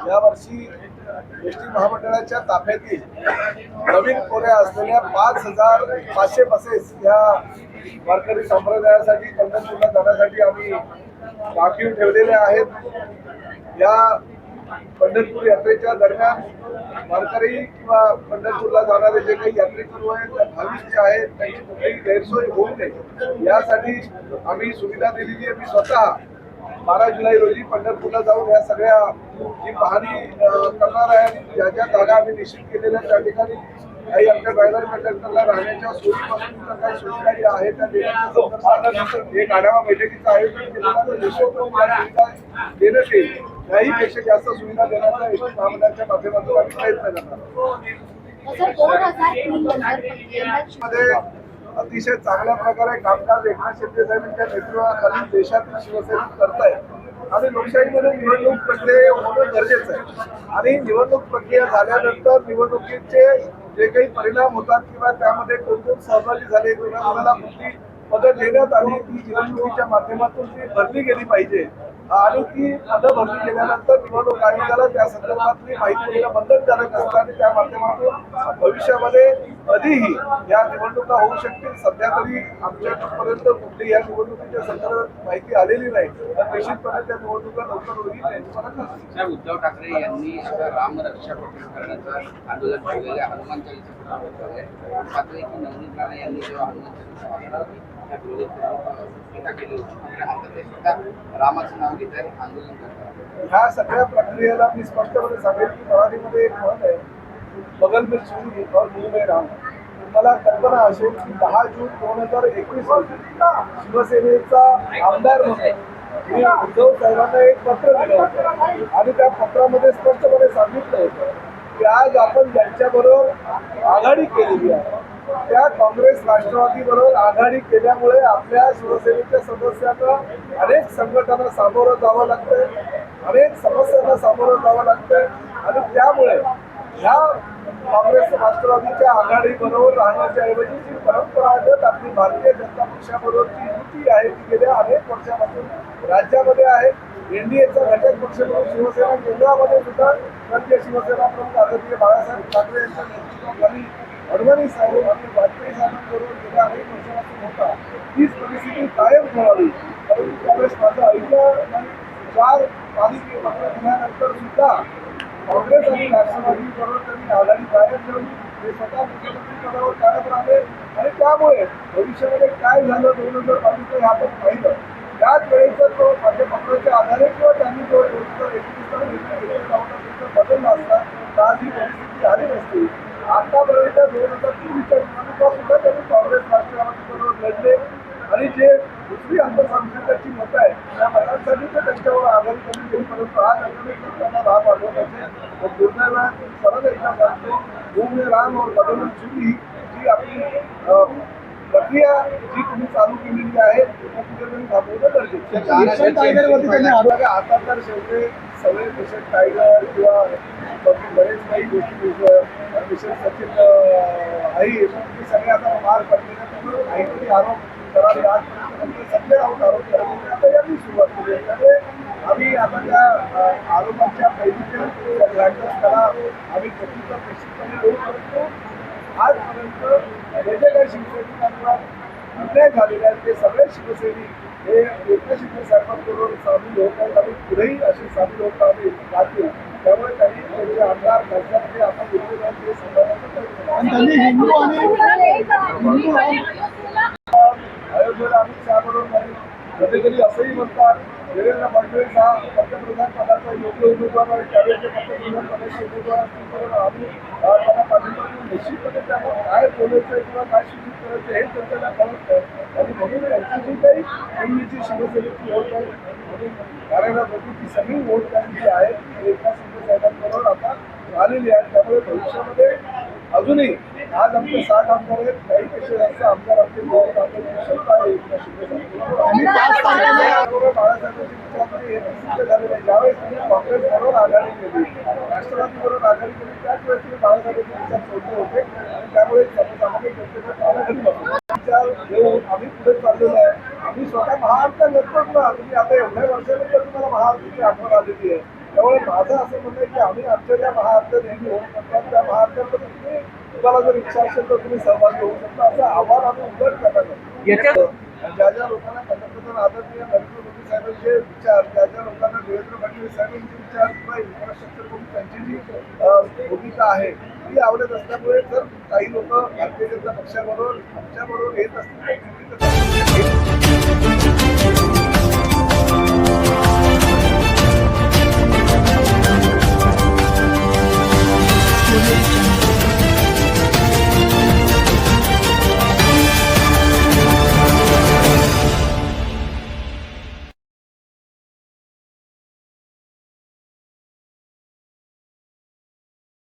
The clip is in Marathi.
यावर्षी एसटी महामंडळाच्या ताफ्यातील नवीन कोऱ्या असलेल्या 5,500 बसेस या वारकरी संप्रदायासाठी पंढरपूरला जाण्यासाठी आम्ही राखीव ठेवलेल्या आहेत। या पंढरपूर यात्रेच्या दरम्यान वारकरी किंवा पंढरपूरला जाणारे जे काही यात्रेकरू आहेत, भाविक जे आहेत, त्यांची कुठलीही गैरसोय होऊ नये यासाठी आम्ही सुविधा दिलेली आहे। मी स्वतः 12 जुलै रोजी पंढरपूरला जाऊन या सगळ्या जी पाहणी करणार आहे, ज्या ज्या जागा आम्ही निश्चित केलेल्या त्या ठिकाणी काही आमच्या ड्रायव्हर कंडक्टरला राहण्याच्या सोयीपासून काही सुविधा आहेत त्या देण्याचं एक आढावा बैठकीचं आयोजन केलेलं सुविधा देण्यात येईल। त्याहीपेक्षा जास्त सुविधा देण्याचा एसटी महामंडळाच्या माध्यमातून आम्ही प्रयत्न करणार। अतिशय चांगल्या प्रकारे कामकाज एकनाथ शिंदे साहेबांच्या नेतृत्वाखाली देशातील शिवसैनिक करतायत आणि लोकशाहीमध्ये निवडणूक प्रक्रिया होणं गरजेचं आहे आणि निवडणूक प्रक्रिया झाल्यानंतर निवडणुकीचे जे काही परिणाम होतात किंवा त्यामध्ये कोण कोण सहभागी झाले किंवा कोणाला कुठली मदत देण्यात आली ती निवडणुकीच्या माध्यमातून ती भरली गेली पाहिजे आणि ती पदं भरली गेल्यानंतर निवडणूक आयोगाला त्या संदर्भातली माहिती देणं बंधनकारक असतं आणि त्या माध्यमातून भविष्यामध्ये कधीही या निवडणुका होऊ शकतील। सध्या तरी आमच्यापर्यंत कुठली या निवडणुकीच्या संदर्भात माहिती आलेली नाही, तर निश्चितपणे त्या निवडणुका लवकर होईल याची मला खात्री आहे। उद्धव ठाकरे यांनी रामरक्षा करण्याचं आंदोलन केलेलं आहे, हनुमान चालीसा मात्र की नवनीत राणे यांनी जेव्हा हनुमान चालीसा रामाचं नाव घेत आहे आंदोलन करतात। ह्या सगळ्या प्रक्रियेला मी स्पष्टपणे सांगेल की मराठीमध्ये एक म्हण आहे, बगल में चूल और मुंह में राम। मला कल्पना असेल की 10 जून 2021 रोजी शिवसेनेचा आमदार म्हणून मी उद्धव साहेबांना एक पत्र दिलं होतं आणि त्या पत्रामध्ये स्पष्टपणे सांगितलं होतं की आज आपण ज्यांच्याबरोबर आघाडी केलेली आहे त्या काँग्रेस राष्ट्रवादी बरोबर आघाडी केल्यामुळे आपल्या शिवसेनेच्या सदस्यांना अनेक संकटांना सामोरं जावं लागतंय, अनेक समस्यांना सामोरं जावं लागतंय आणि त्यामुळे ह्या काँग्रेस राष्ट्रवादीच्या आघाडी बरोबर राहण्याच्या ऐवजी जी परंपरागत आपली भारतीय जनता पक्षाबरोबरची युती आहे ती गेल्या अनेक वर्षापासून राज्यामध्ये आहे। एनडीएचा घटक पक्ष म्हणून शिवसेना केंद्रामध्ये सुद्धा राज्य शिवसेना प्रमुख आदरणीय बाळासाहेब ठाकरे यांच्या नेतृत्वाखाली अडवाणी साहेब आणि वाजपेयी साहेबांबरोबर गेल्या अनेक वर्षापासून होता, तीच परिस्थिती कायम ठेवावी। परंतु त्यावेळेस माझं ऐकलं नाही। 4 पालिके पत्र दिल्यानंतर सुद्धा काँग्रेस आणि राष्ट्रवादी बरोबर त्यांनी आघाडी कायम ठेवली, ते स्वतः मुख्यमंत्री पदावर कायम राहिले आणि त्यामुळे भविष्यामध्ये काय झालं 2022 हे आपण पाहिलं। त्याच वेळेचा तो माझ्या पत्राच्या आधारे किंवा त्यांनी जो 2021 निर्णय घेतलेला होता त्याचा बदलला असता तर आज ही परिस्थिती आली नसती। आतापर्यंत 2023च्या निवडणुका सुद्धा त्यांनी काँग्रेस राष्ट्रवादी बरोबर लढले आणि जे दुसरी अल्पसंख्याकाची मतं आहे त्या मतांसाठी ते त्यांच्यावर आघाडी कमी केली, परंतु आज अचानक त्यांना राम आढळण्याचे दुर्दैवाने परत एकदा सांगतो मुंह में राम और बगल में चूल जी आपली प्रक्रिया जी तुम्ही चालू केलेली आहे कुठेतरी थांबवणं गरजेचं आहे। आता तर शेवटी सगळे मिशन टायगर किंवा बरेच काही गोष्टी मिशन सचिन आई सगळे आता मार पडलेल्या काहीतरी आरोप करावे आजपर्यंत सगळे आरोप करावे आता यांनी सुरुवात केली आहे। त्यामुळे आम्ही आता त्या आरोपांच्या पैकीच्या ग्रँडर्सला आम्ही प्रतिकार निश्चितपणे देऊ शकतो। आजपर्यंत जे जे काही शिवसैनिकांवर अन्याय झालेले आहेत ते सगळे शिवसैनिक हे एकनाथ शिंदे साहेबांबरोबर सामील होत आहेत आणि पुढेही असे सामील होत राहतील। त्यामुळे त्यांनी त्यांचे आमदार खासदार जे आपण विरोधात ते सांभाळण्याचा अयोध्येला अमित शहा बरोबर नाही, कधी कधी असंही म्हणतात देवेंद्र फडणवीस हा पंतप्रधान पदाचा योग्य उमेदवार आहे, त्यावेळेचे पंतप्रधान पदाचे उमेदवार असतील आम्ही त्यांना पाठिंबा देऊन निश्चितपणे त्यांना काय बोलायचं किंवा काय सूचित करायचं हे त्यांना कळत नाही आणि म्हणून त्यांची जी काही पूर्वीची शिवसेनेची वोट आहे म्हणून कार्यालयात होती ती सगळी वोट त्यांची आहे एकनाथ शिंदे साहेबांबरोबर आता आलेली आहे। त्यामुळे भविष्यामध्ये अजूनही आज आमचे 60 आमदार आहेत, काही पेक्षा जास्त आमदार आमचे क्षमता आहे एकनाथ शिंदे बाळासाहेबांची विचारधारा हे सिद्ध झालेलं आहे। ज्यावेळेस त्यांनी काँग्रेस बरोबर आघाडी केली, राष्ट्रवादी बरोबर आघाडी केली, त्याच वेळेस तुम्ही बाळासाहेबांचे विचार सोडले होते आणि त्यामुळे सर्वसामान्य जनतेचा विचार घेऊन आम्ही पुढे चाललेलो आहे। आम्ही स्वतः महाआरती लढतो ना, तुम्ही आता एवढ्या वर्षानंतर तुम्हाला महाआरतीची आठवण आलेली आहे। त्यामुळे माझं असं म्हणणं आहे की आम्ही आमच्या ज्या महाआरत्या नेहमी होत असतात त्या महाआरत्यांमध्ये तुम्हाला जर इच्छा असेल तर तुम्ही सहभागी होऊ शकता असं आव्हान आम्ही उलट करणार ज्या ज्या लोकांना पंतप्रधान आदरणीय नरेंद्र मोदी साहेबांचे विचार, ज्या ज्या लोकांना देवेंद्र फडणवीस साहेबांचे विचार किंवा इन्फ्रास्ट्रक्चर म्हणून त्यांची जी भूमिका आहे ती आवडत असल्यामुळे जर काही लोक भारतीय जनता पक्षाबरोबर आमच्याबरोबर येत असतील तर